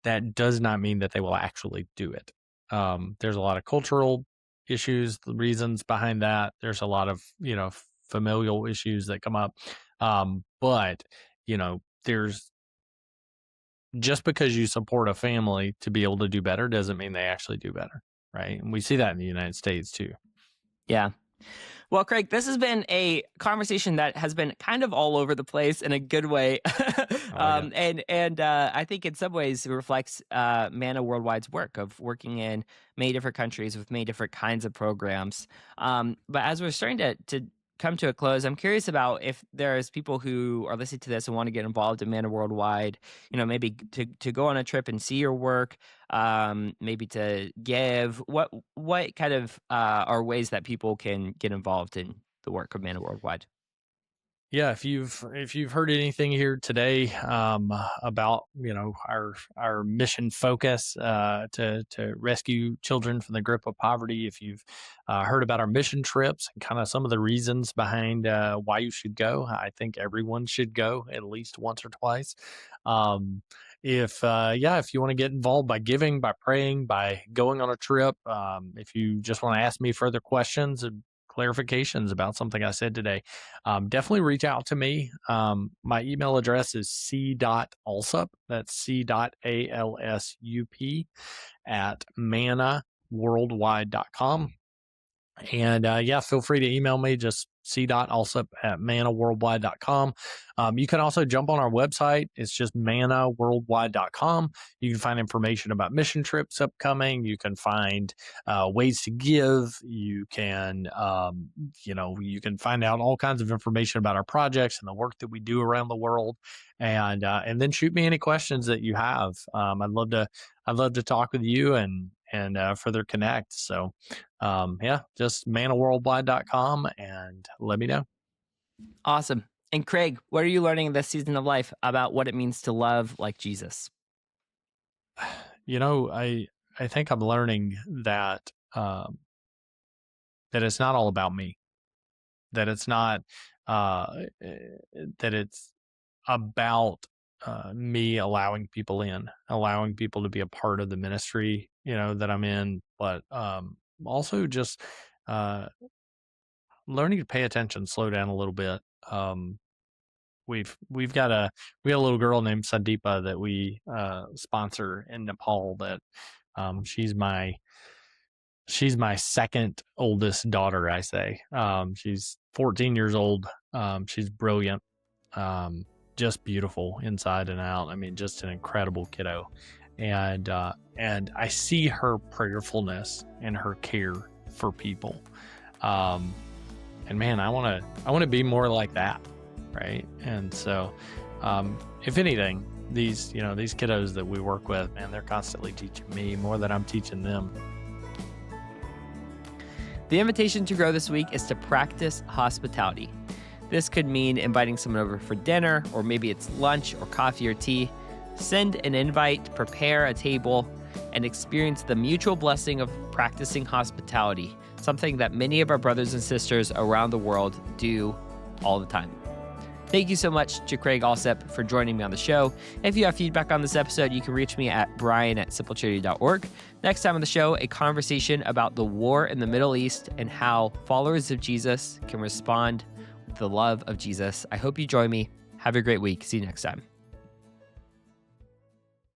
that does not mean that they will actually do it. There's a lot of cultural issues, the reasons behind that. There's a lot of, familial issues that come up. But, there's just because you support a family to be able to do better doesn't mean they actually do better. Right. And we see that in the United States too. Yeah. Well, Craig, this has been a conversation that has been kind of all over the place in a good way. I like it. And I think in some ways it reflects Manna Worldwide's work of working in many different countries with many different kinds of programs. But as we're starting to come to a close, I'm curious about if there's people who are listening to this and want to get involved in Manna Worldwide, maybe to go on a trip and see your work, maybe to give. What kind of are ways that people can get involved in the work of Manna Worldwide? Yeah, if you've heard anything here today about our mission focus to rescue children from the grip of poverty, if you've heard about our mission trips and kind of some of the reasons behind why you should go, I think everyone should go at least once or twice. Um, if you want to get involved by giving, by praying, by going on a trip, if you just want to ask me further questions and clarifications about something I said today, definitely reach out to me. My email address is c.alsup, that's c.alsup at mannaworldwide.com. And feel free to email me, just c.alsup at mannaworldwide.com. You can also jump on our website. It's just mannaworldwide.com. You can find information about mission trips upcoming. You can find ways to give. You can, you can find out all kinds of information about our projects and the work that we do around the world. And then shoot me any questions that you have. I'd love to talk with you and further connect. So, just mannaworldwide.com and let me know. Awesome. And Craig, what are you learning this season of life about what it means to love like Jesus? I think I'm learning that that it's not all about me. That it's not that it's about me allowing people in, allowing people to be a part of the ministry, that I'm in, but also just learning to pay attention, slow down a little bit. We've got a little girl named Sandeepa that we sponsor in Nepal. That she's my second oldest daughter. I say she's 14 years old. She's brilliant, just beautiful inside and out. I mean, just an incredible kiddo, and I see her prayerfulness and her care for people. And man, I want to be more like that. Right. And so, if anything, these kiddos that we work with, man, they're constantly teaching me more than I'm teaching them. The invitation to grow this week is to practice hospitality. This could mean inviting someone over for dinner, or maybe it's lunch or coffee or tea. Send an invite, prepare a table, and experience the mutual blessing of practicing hospitality, something that many of our brothers and sisters around the world do all the time. Thank you so much to Craig Alsup for joining me on the show. If you have feedback on this episode, you can reach me at brian@simplecharity.org. Next time on the show, a conversation about the war in the Middle East and how followers of Jesus can respond with the love of Jesus. I hope you join me. Have a great week. See you next time.